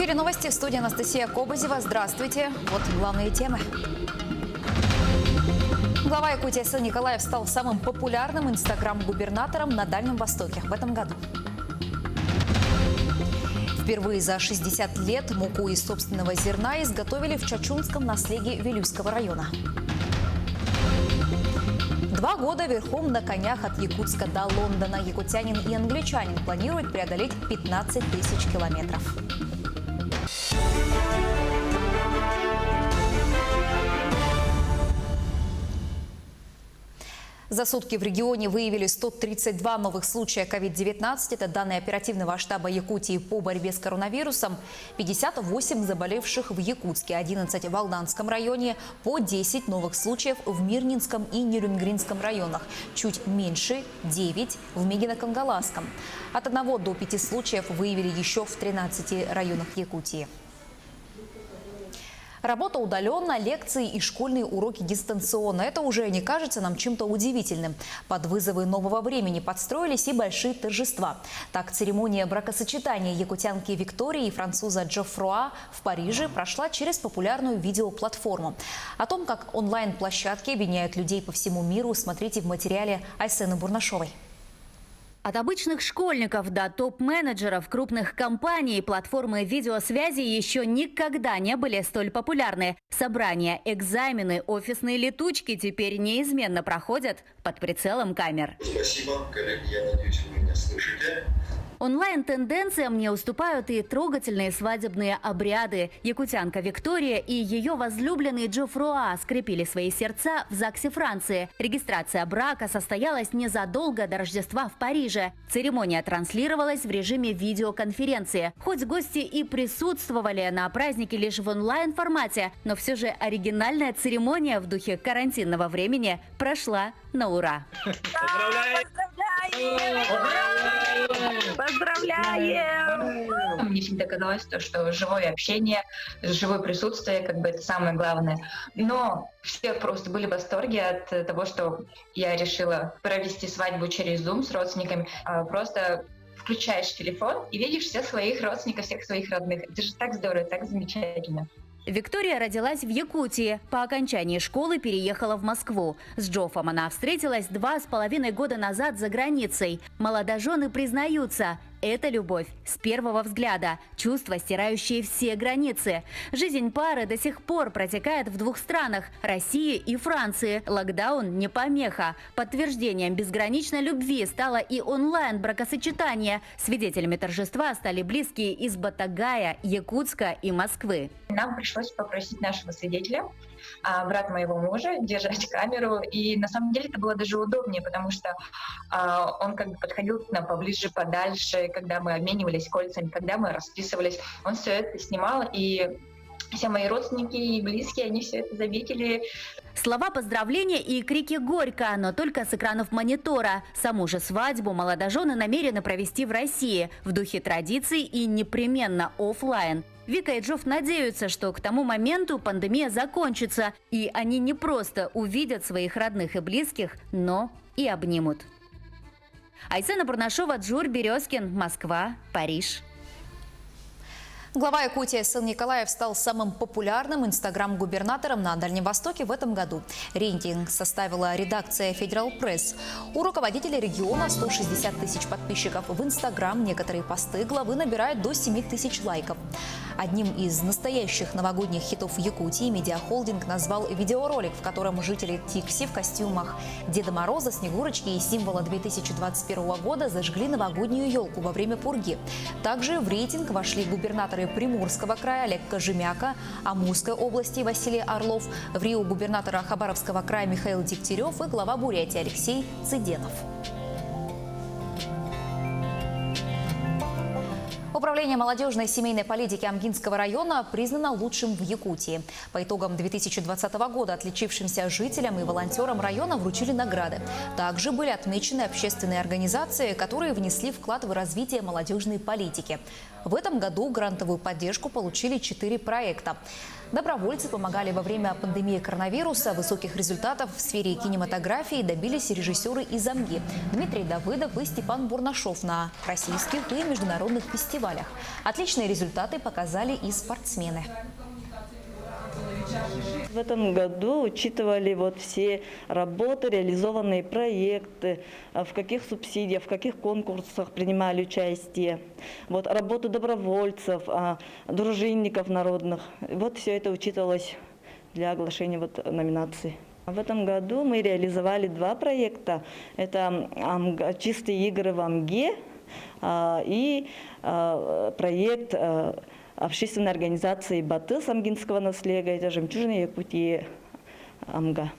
эфире новости. В студии Анастасия Кобызева. Здравствуйте. Вот главные темы. Глава Якутии Сын Николаев стал самым популярным инстаграм-губернатором на Дальнем Востоке в этом году. Впервые за 60 лет муку из собственного зерна изготовили в Чачунском наследии Вилюйского района. 2 года верхом на конях от Якутска до Лондона. Якутянин и англичанин планируют преодолеть 15 тысяч километров. За сутки в регионе выявили 132 новых случая COVID-19. Это данные оперативного штаба Якутии по борьбе с коронавирусом. 58 заболевших в Якутске, 11 в Алданском районе, по 10 новых случаев в Мирнинском и Нерюнгринском районах. Чуть меньше – 9 в Мегино-Кангаласском. От 1 до 5 случаев выявили еще в 13 районах Якутии. Работа удаленно, лекции и школьные уроки дистанционно. Это уже не кажется нам чем-то удивительным. Под вызовы нового времени подстроились и большие торжества. Так, церемония бракосочетания якутянки Виктории и француза Джофруа в Париже прошла через популярную видеоплатформу. О том, как онлайн-площадки объединяют людей по всему миру, смотрите в материале Айсены Бурнашовой. От обычных школьников до топ-менеджеров крупных компаний платформы видеосвязи еще никогда не были столь популярны. Собрания, экзамены, офисные летучки теперь неизменно проходят под прицелом камер. Спасибо, коллеги, я надеюсь, вы меня слышите. Онлайн-тенденциям не уступают и трогательные свадебные обряды. Якутянка Виктория и ее возлюбленный Джофруа скрепили свои сердца в ЗАГСе Франции. Регистрация брака состоялась незадолго до Рождества в Париже. Церемония транслировалась в режиме видеоконференции. Хоть гости и присутствовали на празднике лишь в онлайн-формате, но все же оригинальная церемония в духе карантинного времени прошла на ура. Поздравляем! Мне всегда казалось, что живое общение, живое присутствие, это самое главное. Но все просто были в восторге от того, что я решила провести свадьбу через Zoom с родственниками. Просто включаешь телефон и видишь всех своих родственников, всех своих родных. Это же так здорово, так замечательно. Виктория родилась в Якутии. По окончании школы переехала в Москву. С Джофом она встретилась 2,5 года назад за границей. Молодожены признаются – это любовь с первого взгляда, чувства, стирающие все границы. Жизнь пары до сих пор протекает в 2 странах – России и Франции. Локдаун не помеха. Подтверждением безграничной любви стало и онлайн-бракосочетание. Свидетелями торжества стали близкие из Батагая, Якутска и Москвы. Нам пришлось попросить нашего свидетеля, брат моего мужа, держать камеру. И на самом деле это было даже удобнее, потому что он подходил к нам поближе, подальше, когда мы обменивались кольцами, когда мы расписывались. Он все это снимал, и все мои родственники и близкие, они все это заметили. Слова поздравления и крики горько, но только с экранов монитора. Саму же свадьбу молодожены намерены провести в России в духе традиций и непременно офлайн. Вика и Джоф надеются, что к тому моменту пандемия закончится, и они не просто увидят своих родных и близких, но и обнимут. Айсена Бурнашова, Джур Березкин, Москва, Париж. Глава Якутии Сын Николаев стал самым популярным инстаграм-губернатором на Дальнем Востоке в этом году. Рейтинг составила редакция Federal Press. У руководителя региона 160 тысяч подписчиков в инстаграм. Некоторые посты главы набирают до 7 тысяч лайков. Одним из настоящих новогодних хитов Якутии медиахолдинг назвал видеоролик, в котором жители Тикси в костюмах Деда Мороза, Снегурочки и символа 2021 года зажгли новогоднюю елку во время пурги. Также в рейтинг вошли губернаторы Приморского края Олег Кожемяка, Амурской области Василий Орлов, в Рио губернатора Хабаровского края Михаил Дегтярев и глава Бурятии Алексей Цыденов. Управление молодежной и семейной политики Амгинского района признано лучшим в Якутии. По итогам 2020 года отличившимся жителям и волонтерам района вручили награды. Также были отмечены общественные организации, которые внесли вклад в развитие молодежной политики. В этом году грантовую поддержку получили 4 проекта. Добровольцы помогали во время пандемии коронавируса. Высоких результатов в сфере кинематографии добились режиссеры из Амги Дмитрий Давыдов и Степан Бурнашов на российских и международных фестивалях. фестивалях. Отличные результаты показали и спортсмены. В этом году учитывали все работы, реализованные проекты, в каких субсидиях, в каких конкурсах принимали участие, работу добровольцев, дружинников народных. Все это учитывалось для оглашения номинаций. В этом году мы реализовали 2 проекта. Это «Чистые игры в Амге» и проект общественной организации «Баты» самгинского наследия, это «Жемчужина Якутии» Амга.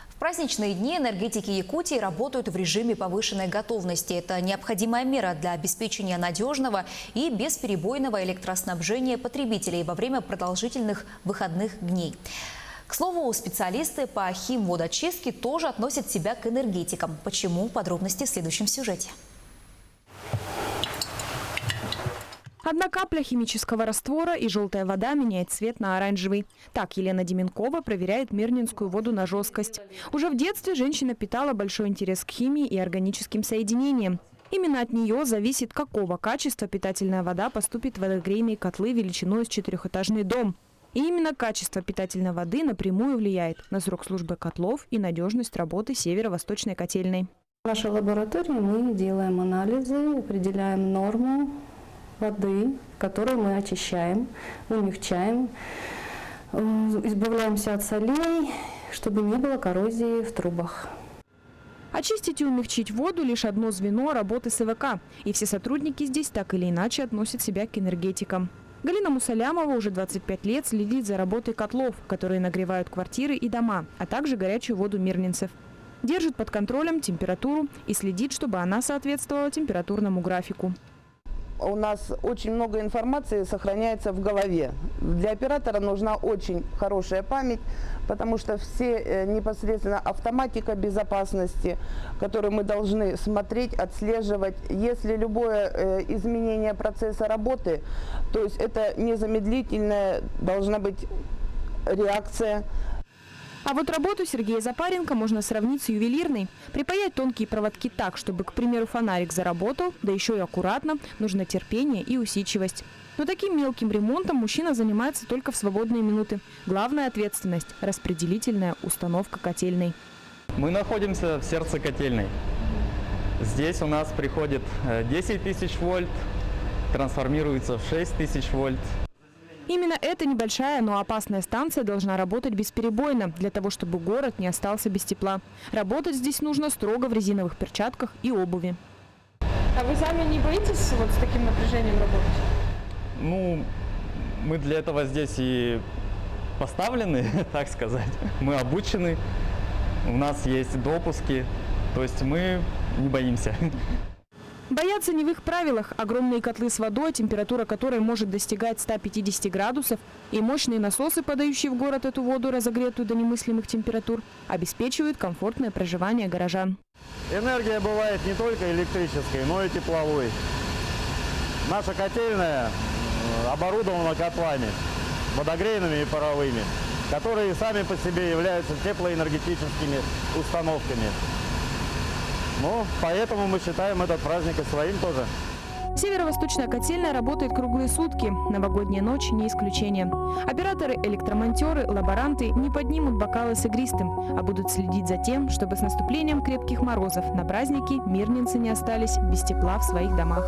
В праздничные дни энергетики Якутии работают в режиме повышенной готовности. Это необходимая мера для обеспечения надежного и бесперебойного электроснабжения потребителей во время продолжительных выходных дней. К слову, специалисты по химводочистке тоже относят себя к энергетикам. Почему? Подробности в следующем сюжете. Одна капля химического раствора, и желтая вода меняет цвет на оранжевый. Так Елена Деменкова проверяет мирнинскую воду на жесткость. Уже в детстве женщина питала большой интерес к химии и органическим соединениям. Именно от нее зависит, какого качества питательная вода поступит в водогрейные котлы величиной с 4-этажный дом. И именно качество питательной воды напрямую влияет на срок службы котлов и надежность работы северо-восточной котельной. В нашей лаборатории мы делаем анализы, определяем норму воды, которую мы очищаем, умягчаем, избавляемся от солей, чтобы не было коррозии в трубах. Очистить и умягчить воду – лишь одно звено работы СВК. И все сотрудники здесь так или иначе относят себя к энергетикам. Галина Мусалямова уже 25 лет следит за работой котлов, которые нагревают квартиры и дома, а также горячую воду мирнинцев. Держит под контролем температуру и следит, чтобы она соответствовала температурному графику. У нас очень много информации сохраняется в голове. Для оператора нужна очень хорошая память, потому что все непосредственно автоматика безопасности, которую мы должны смотреть, отслеживать. Если любое изменение процесса работы, то есть это незамедлительная должна быть реакция. А вот работу Сергея Запаренко можно сравнить с ювелирной. Припаять тонкие проводки так, чтобы, к примеру, фонарик заработал, да еще и аккуратно, нужно терпение и усидчивость. Но таким мелким ремонтом мужчина занимается только в свободные минуты. Главная ответственность – распределительная установка котельной. Мы находимся в сердце котельной. Здесь у нас приходит 10 тысяч вольт, трансформируется в 6 тысяч вольт. Именно эта небольшая, но опасная станция должна работать бесперебойно, для того, чтобы город не остался без тепла. Работать здесь нужно строго в резиновых перчатках и обуви. А вы сами не боитесь с таким напряжением работать? Мы для этого здесь и поставлены, так сказать. Мы обучены, у нас есть допуски, то есть мы не боимся. Бояться не в их правилах. Огромные котлы с водой, температура которой может достигать 150 градусов, и мощные насосы, подающие в город эту воду, разогретую до немыслимых температур, обеспечивают комфортное проживание горожан. Энергия бывает не только электрической, но и тепловой. Наша котельная оборудована котлами, водогрейными и паровыми, которые сами по себе являются теплоэнергетическими установками. Поэтому мы считаем этот праздник и своим тоже. Северо-восточная котельная работает круглые сутки. Новогодняя ночь не исключение. Операторы, электромонтеры, лаборанты не поднимут бокалы с игристым, а будут следить за тем, чтобы с наступлением крепких морозов на праздники мирнинцы не остались без тепла в своих домах.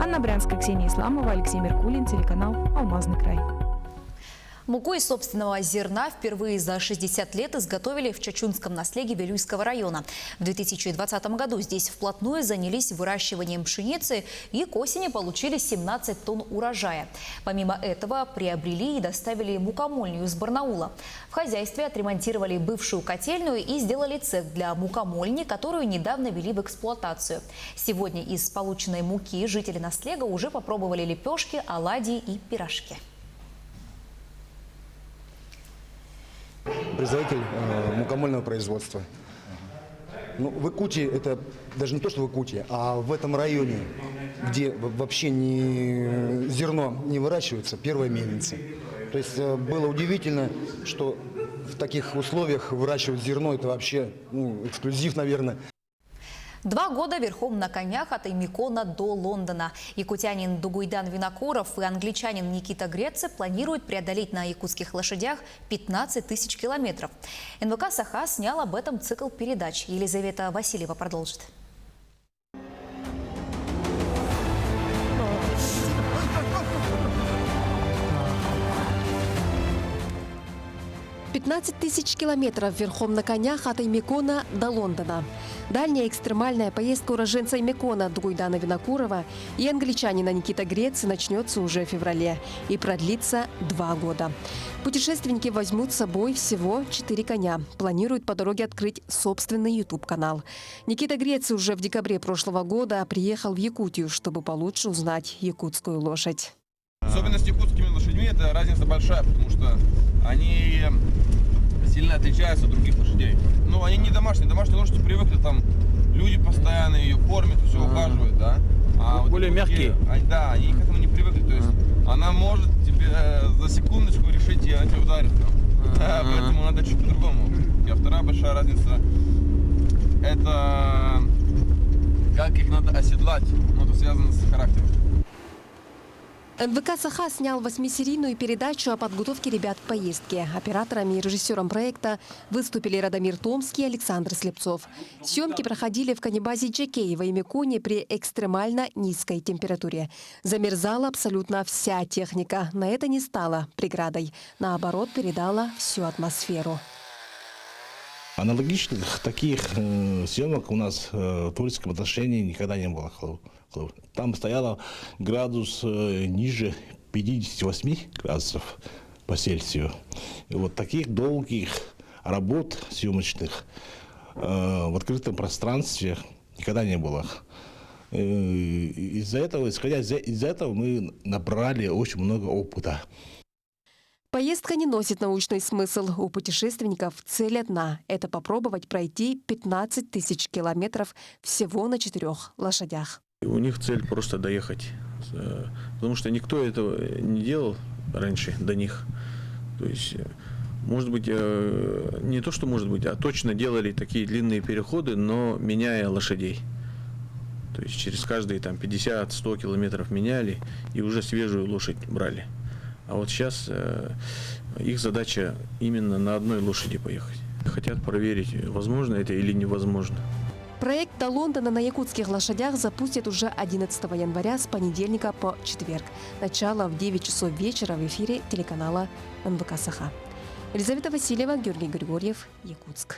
Анна Брянская, Ксения Исламова, Алексей Меркулин, телеканал «Алмазный край». Муку из собственного зерна впервые за 60 лет изготовили в Чачунском наслеге Вилюйского района. В 2020 году здесь вплотную занялись выращиванием пшеницы и к осени получили 17 тонн урожая. Помимо этого приобрели и доставили мукомольню из Барнаула. В хозяйстве отремонтировали бывшую котельную и сделали цех для мукомольни, которую недавно ввели в эксплуатацию. Сегодня из полученной муки жители наслега уже попробовали лепешки, оладьи и пирожки. Производитель мукомольного производства. В Якутии, это даже не то, что в Якутии, а в этом районе, где вообще зерно не выращивается, первые мельницы. То есть было удивительно, что в таких условиях выращивать зерно – это вообще эксклюзив, наверное. 2 года верхом на конях от Аймикона до Лондона. Якутянин Дугуйдан Винокуров и англичанин Никита Грецы планируют преодолеть на якутских лошадях 15 тысяч километров. НВК «Саха» снял об этом цикл передач. Елизавета Васильева продолжит. «15 тысяч километров верхом на конях от Аймикона до Лондона». Дальняя экстремальная поездка уроженца Аймикона Дугуйдана Винокурова и англичанина Никита Грецы начнется уже в феврале и продлится 2 года. Путешественники возьмут с собой всего 4 коня. Планируют по дороге открыть собственный YouTube-канал. Никита Грецы уже в декабре прошлого года приехал в Якутию, чтобы получше узнать якутскую лошадь. Особенность якутскими лошадьми – это разница большая, потому что они сильно отличаются от других лошадей. Ну, они не домашние. Домашние лошади привыкли, там люди постоянно ее кормят, все ухаживают, да. А вот более мягкие. Да, они к этому не привыкли. То есть она может тебе за секундочку решить, и она тебя ударит. Поэтому надо чуть по-другому. И вторая большая разница – это как их надо оседлать. Но это связано с характером. НВК «Саха» снял 8-серийную передачу о подготовке ребят к поездке. Операторами и режиссером проекта выступили Радомир Томский и Александр Слепцов. Съемки проходили в конебазе Джекей в Аймиконе при экстремально низкой температуре. Замерзала абсолютно вся техника. На это не стало преградой. Наоборот, передала всю атмосферу. Аналогичных таких съемок у нас в творческом отношении никогда не было. Там стояло градус ниже 58 градусов по Цельсию. И вот таких долгих работ съемочных в открытом пространстве никогда не было. Из-за этого, исходя из этого, мы набрали очень много опыта. Поездка не носит научный смысл. У путешественников цель одна – это попробовать пройти 15 тысяч километров всего на 4 лошадях. У них цель просто доехать, потому что никто этого не делал раньше до них. То есть, может быть, не то, что может быть, а точно делали такие длинные переходы, но меняя лошадей. То есть через каждые 50-100 километров меняли и уже свежую лошадь брали. А вот сейчас их задача именно на одной лошади поехать. Хотят проверить, возможно это или невозможно. Проект до Лондона на якутских лошадях запустят уже 11 января с понедельника по четверг. Начало в 9 часов вечера в эфире телеканала НВК «Саха». Елизавета Васильева, Георгий Григорьев, Якутск.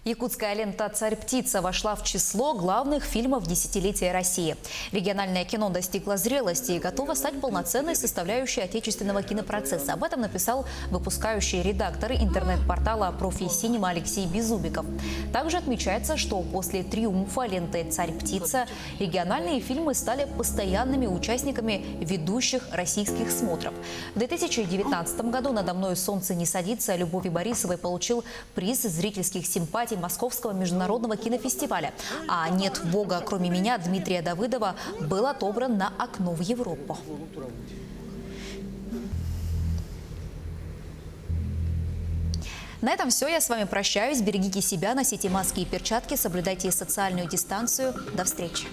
Якутская лента «Царь-птица» вошла в число главных фильмов десятилетия России. Региональное кино достигло зрелости и готово стать полноценной составляющей отечественного кинопроцесса. Об этом написал выпускающий редактор интернет-портала «Профи-Синема» Алексей Беззубиков. Также отмечается, что после триумфа ленты «Царь-птица» региональные фильмы стали постоянными участниками ведущих российских смотров. В 2019 году «Надо мной солнце не садится» Любови Борисовой получил приз зрительских симпатий Московского международного кинофестиваля. А «Нет Бога, кроме меня» Дмитрия Давыдова был отобран на «Окно в Европу». На этом все. Я с вами прощаюсь. Берегите себя, носите маски и перчатки, соблюдайте социальную дистанцию. До встречи.